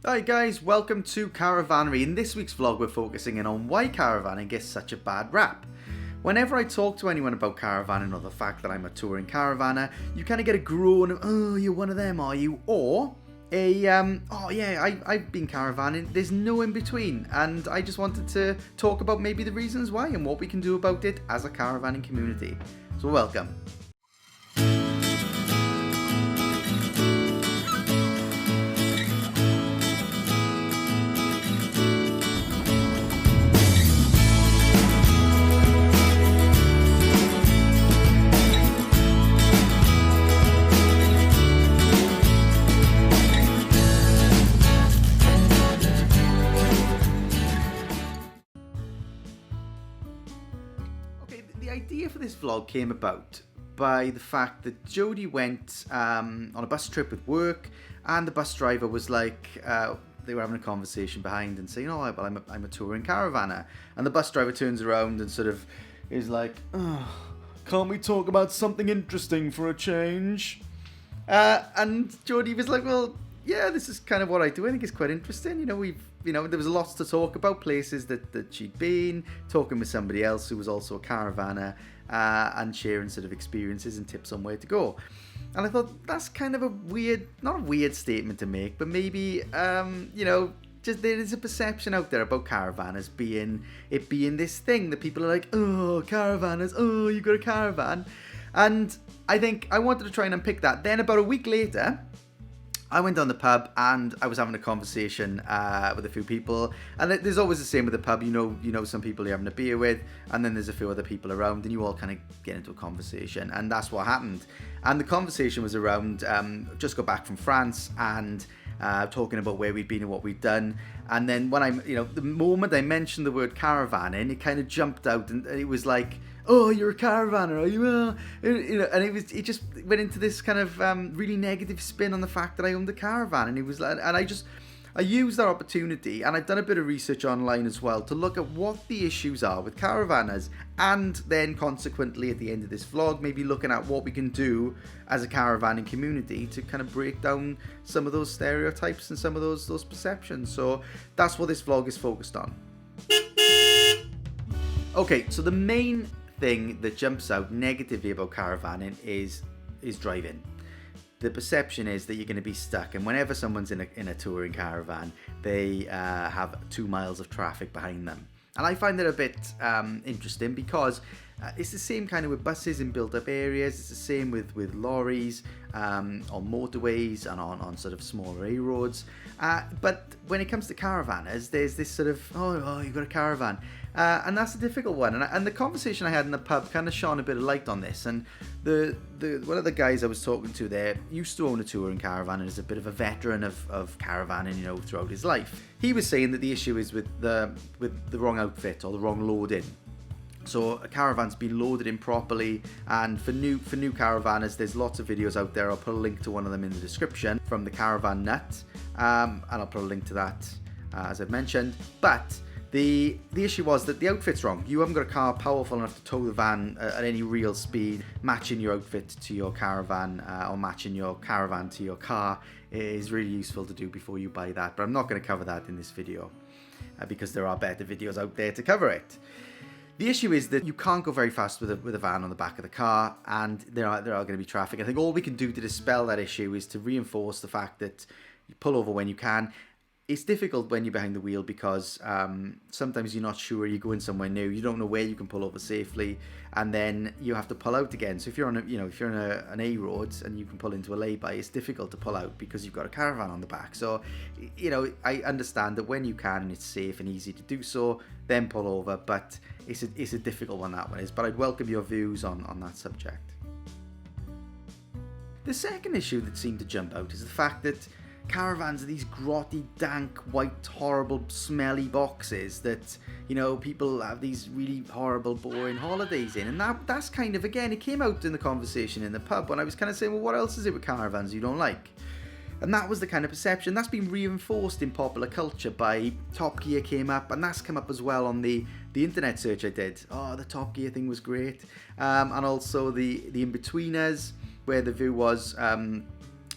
Hi guys, welcome to Caravannery. In this week's vlog we're focusing in on why caravanning gets such a bad rap. Whenever I talk to anyone about caravanning or the fact that I'm a touring caravaner, you kind of get a groan of, oh, you're one of them, are you? Or oh yeah, I've been caravanning. There's no in between, and I just wanted to talk about maybe the reasons why and what we can do about it as a caravanning community. So welcome. The idea for this vlog came about by the fact that Jody went on a bus trip with work, and the bus driver was like, they were having a conversation behind and saying, oh, well, I'm a touring caravaner. And the bus driver turns around and sort of is like, oh, can't we talk about something interesting for a change? And Jody was like, well, yeah, this is kind of what I do. I think it's quite interesting. There was lots to talk about, places that she'd been, talking with somebody else who was also a caravaner, and sharing sort of experiences and tips on where to go. And I thought that's kind of a weird, not a weird statement to make, but maybe, just there is a perception out there about caravanners being this thing that people are like, oh, caravanners, oh, you got a caravan. And I think I wanted to try and unpick that. Then about a week later, I went down the pub and I was having a conversation with a few people, and there's always the same with the pub. You know some people you're having a beer with, and then there's a few other people around, and you all kind of get into a conversation, and that's what happened. And the conversation was around just got back from France and talking about where we'd been and what we'd done. And then when the moment I mentioned the word caravanning, it kind of jumped out, and it was like, oh, you're a caravaner, are you? And it just went into this kind of really negative spin on the fact that I owned a caravan. And it was like, and I used that opportunity, and I've done a bit of research online as well to look at what the issues are with caravanners, and then consequently at the end of this vlog, maybe looking at what we can do as a caravanning community to kind of break down some of those stereotypes and some of those perceptions. So that's what this vlog is focused on. Okay, so the main thing that jumps out negatively about caravanning is driving. The perception is that you're going to be stuck, and whenever someone's in a touring caravan, they have 2 miles of traffic behind them. And I find that a bit interesting, because it's the same kind of with buses in built-up areas. It's the same with lorries on motorways and on sort of smaller A roads. But when it comes to caravanners, there's this sort of, oh, you've got a caravan. And that's a difficult one. And the conversation I had in the pub kind of shone a bit of light on this. And the one of the guys I was talking to there used to own a touring caravan and is a bit of a veteran of caravanning, throughout his life. He was saying that the issue is with the wrong outfit or the wrong loading. So a caravan's been loaded in properly, and for new caravanners, there's lots of videos out there. I'll put a link to one of them in the description from the Caravan Nut, and I'll put a link to that as I've mentioned. But the issue was that the outfit's wrong. You haven't got a car powerful enough to tow the van at any real speed. Matching your outfit to your caravan or matching your caravan to your car is really useful to do before you buy that. But I'm not going to cover that in this video because there are better videos out there to cover it. The issue is that you can't go very fast with a van on the back of the car, and there are going to be traffic. I think all we can do to dispel that issue is to reinforce the fact that you pull over when you can. It's difficult when you're behind the wheel because sometimes you're not sure, you're going somewhere new, you don't know where you can pull over safely, and then you have to pull out again. So if you're on an A road and you can pull into a lay-by, it's difficult to pull out because you've got a caravan on the back. So I understand that when you can and it's safe and easy to do so, then pull over, but it's a difficult one, that one is. But I'd welcome your views on that subject. The second issue that seemed to jump out is the fact that caravans are these grotty, dank, white, horrible, smelly boxes that, people have these really horrible, boring holidays in. And that's kind of, again, it came out in the conversation in the pub when I was kind of saying, well, what else is it with caravans you don't like? And that was the kind of perception that's been reinforced in popular culture by Top Gear came up, and that's come up as well on the internet search I did. Oh, the Top Gear thing was great. And also the In-Betweeners, where the view was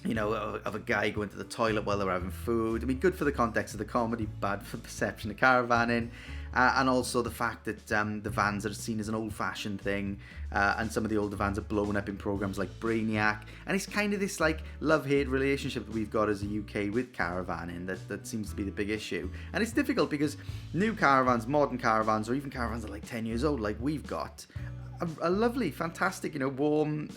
of a guy going to the toilet while they're having food. I mean, good for the context of the comedy, bad for the perception of caravanning. And also the fact that the vans are seen as an old-fashioned thing, and some of the older vans are blown up in programs like Brainiac. And it's kind of this like love-hate relationship that we've got as a UK with caravanning that seems to be the big issue. And it's difficult because new caravans, modern caravans, or even caravans that are like 10 years old, like we've got, a lovely, fantastic, warm,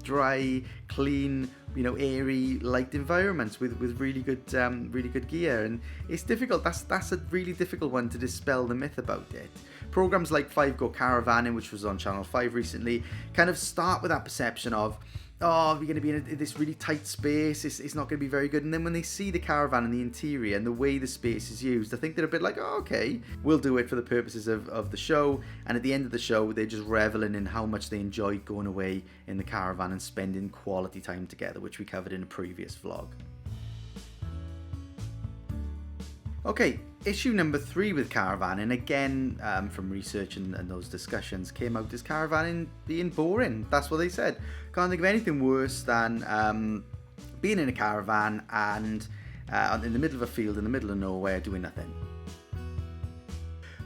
dry, clean, airy, light environments with really good gear. And it's difficult. That's a really difficult one to dispel the myth about it. Programs like 5 Go Caravanning, which was on Channel 5 recently, kind of start with that perception of, oh, we're going to be in this really tight space, it's not going to be very good. And then when they see the caravan and the interior and the way the space is used, I think they're a bit like, oh, okay, we'll do it for the purposes of the show. And at the end of the show, they're just reveling in how much they enjoyed going away in the caravan and spending quality time together, which we covered in a previous vlog. Okay, issue number 3 with caravanning, again, from research and those discussions, came out as caravanning being boring. That's what they said. Can't think of anything worse than being in a caravan and in the middle of a field, in the middle of nowhere, doing nothing.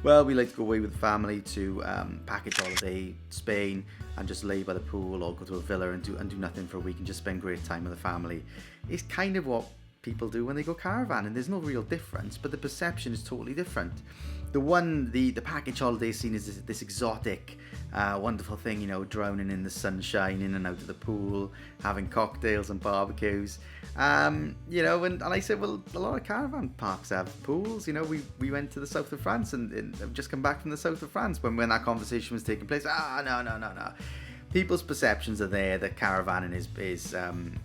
Well, we like to go away with the family to package holiday, Spain, and just lay by the pool or go to a villa and do nothing for a week and just spend great time with the family. It's kind of what people do when they go caravanning. There's no real difference, but the perception is totally different. The package holiday scene is this exotic, wonderful thing, drowning in the sunshine, in and out of the pool, having cocktails and barbecues. And I said, well, a lot of caravan parks have pools. We went to the south of France and I've just come back from the south of France when that conversation was taking place. No. People's perceptions are there that caravanning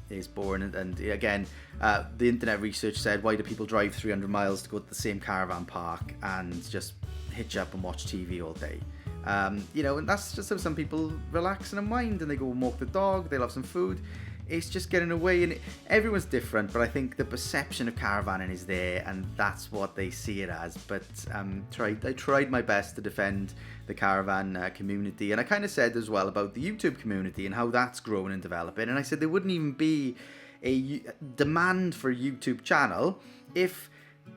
is boring, and again, the internet research said, why do people drive 300 miles to go to the same caravan park and just hitch up and watch TV all day? And that's just how some people relax and unwind, and they go and walk the dog, they'll have some food. It's just getting away, and everyone's different, but I think the perception of caravanning is there, and that's what they see it as. But I tried my best to defend the caravan community, and I kind of said as well about the YouTube community and how that's growing and developing. And I said there wouldn't even be a demand for a YouTube channel if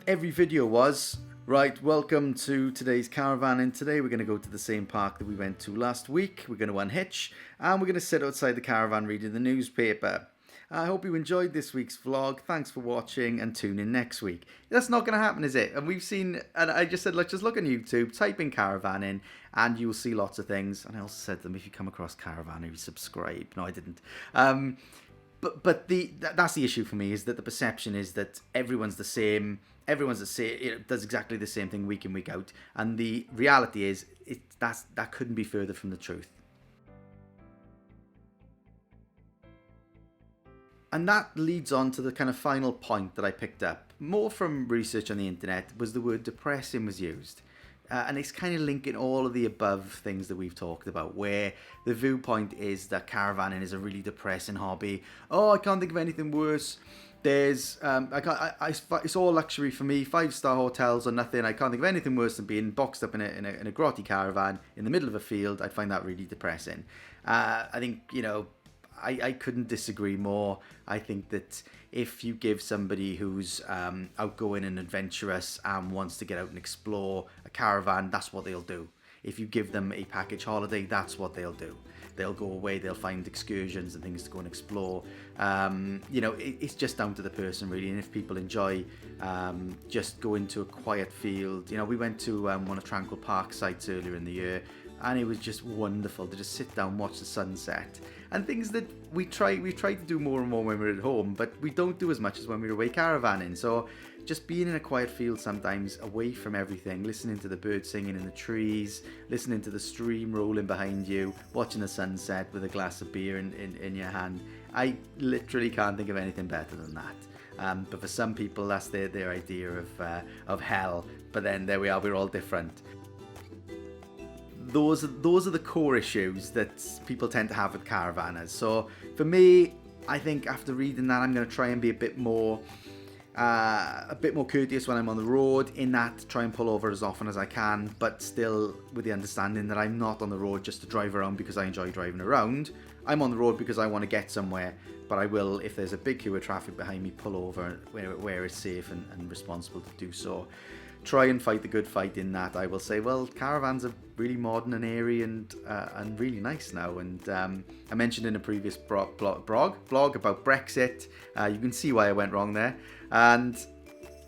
every video was, right, welcome to today's caravan, and today we're going to go to the same park that we went to last week. We're going to unhitch and we're going to sit outside the caravan reading the newspaper. I hope you enjoyed this week's vlog. Thanks for watching, and tune in next week. That's not going to happen, is it? And we've seen, and I just said, just look on YouTube, type in caravan in, and you'll see lots of things. And I also said to them, if you come across Caravannery, subscribe. No, I didn't. But that's the issue for me, is that the perception is that everyone's the same. Everyone's the same. It does exactly the same thing week in, week out. And the reality is, that couldn't be further from the truth. And that leads on to the kind of final point that I picked up, more from research on the internet, was the word depressing was used. And it's kind of linking all of the above things that we've talked about, where the viewpoint is that caravanning is a really depressing hobby. Oh, I can't think of anything worse. There's, it's all luxury for me, 5-star hotels or nothing. I can't think of anything worse than being boxed up in a grotty caravan in the middle of a field. I'd find that really depressing. I think, I couldn't disagree more. I think that if you give somebody who's outgoing and adventurous and wants to get out and explore a caravan, that's what they'll do. If you give them a package holiday, that's what they'll do. They'll go away, they'll find excursions and things to go and explore. It's just down to the person, really. And if people enjoy just going to a quiet field, we went to one of Tranquil Park sites earlier in the year, and it was just wonderful to just sit down, watch the sunset, and things that we try to do more and more when we're at home, but we don't do as much as when we're away caravanning. So just being in a quiet field sometimes, away from everything, listening to the birds singing in the trees, listening to the stream rolling behind you, watching the sunset with a glass of beer in your hand. I literally can't think of anything better than that. But for some people, that's their idea of hell. But then there we are, we're all different. Those are the core issues that people tend to have with caravanners. So for me, I think after reading that, I'm going to try and be a bit more a bit more courteous when I'm on the road, in that try and pull over as often as I can, but still with the understanding that I'm not on the road just to drive around because I enjoy driving around. I'm on the road because I want to get somewhere, but I will, if there's a big queue of traffic behind me, pull over where it's safe and responsible to do so. Try and fight the good fight in that. I will say, well, caravans are really modern and airy and really nice now. And I mentioned in a previous blog about Brexit. You can see why I went wrong there. And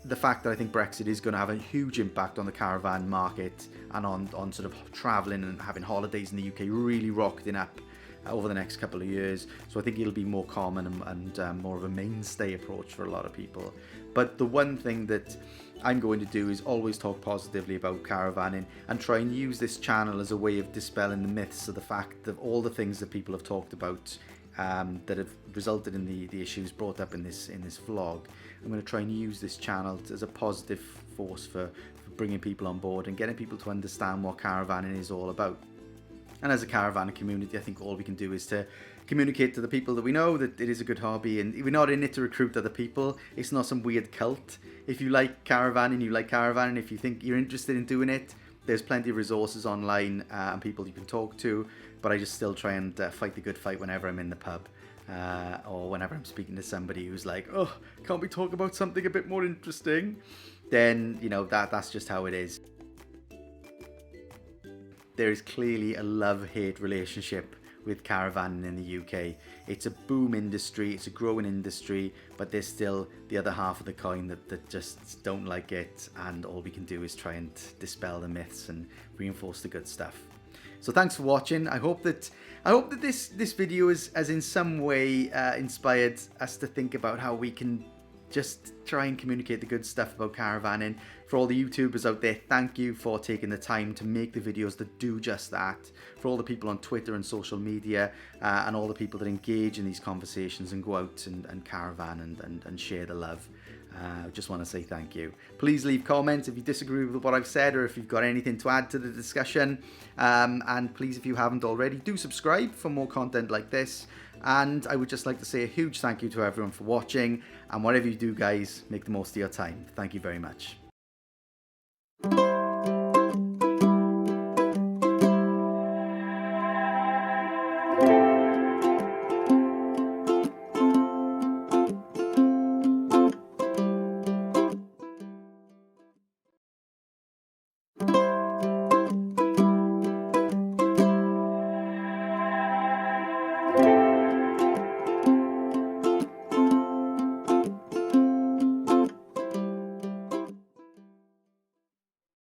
the fact that I think Brexit is going to have a huge impact on the caravan market and on sort of travelling and having holidays in the UK really rocketing up over the next couple of years. So I think it'll be more common and more of a mainstay approach for a lot of people. But the one thing that I'm going to do is always talk positively about caravanning and try and use this channel as a way of dispelling the myths of the fact of all the things that people have talked about that have resulted in the issues brought up in this vlog. I'm going to try and use this channel as a positive force for bringing people on board and getting people to understand what caravanning is all about. And as a caravan community, I think all we can do is to communicate to the people that we know that it is a good hobby, and we're not in it to recruit other people. It's not some weird cult. If you like caravanning, you like caravanning. If you think you're interested in doing it, there's plenty of resources online and people you can talk to. But I just still try and fight the good fight whenever I'm in the pub or whenever I'm speaking to somebody who's like, oh, can't we talk about something a bit more interesting? Then, you know, that's just how it is. There is clearly a love-hate relationship with caravanning in the UK. It's a boom industry, it's a growing industry, but there's still the other half of the coin that just don't like it, and all we can do is try and dispel the myths and reinforce the good stuff. So thanks for watching. I hope that this video has in some way inspired us to think about how we can just try and communicate the good stuff about caravanning. For all the YouTubers out there, thank you for taking the time to make the videos that do just that. For all the people on Twitter and social media and all the people that engage in these conversations and go out and caravan and share the love. I just want to say thank you. Please leave comments if you disagree with what I've said or if you've got anything to add to the discussion. And please, if you haven't already, do subscribe for more content like this. And I would just like to say a huge thank you to everyone for watching. And whatever you do, guys, make the most of your time. Thank you very much.